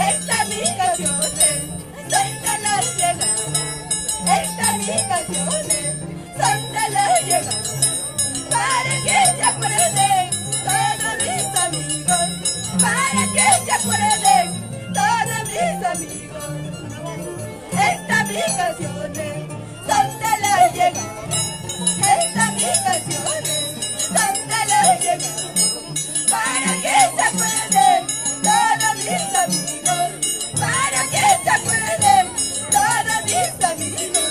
Esta mi canción son de la llegada. Esta mi canción son de la llegada. Para que se acuerden todos mis amigos. Para que se acuerden todos mis amigos. Esta mi canción son de la llegada. Esta mi canción son de la llegada. Para que se acuerden todos mis amigos, para que se acuerden todos mis amigos.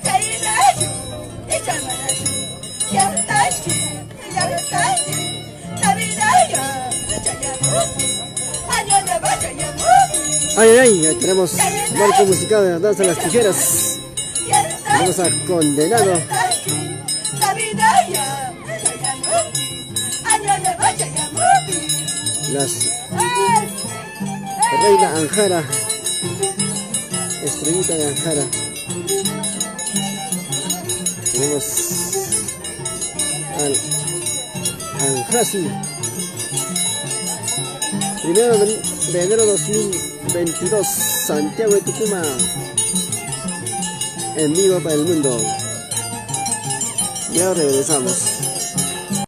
Chairayu, echamarayu, ya está aquí, ya está aquí. Ay, ay, ay, ya tenemos marco musical de la danza de las tijeras. Vamos a Condenado. Las Reina Anjara, Estrellita de Anjara. Tenemos al Anjasi. 1 de enero 2022, Santiago de Tucumán, en vivo para el mundo. Ya regresamos.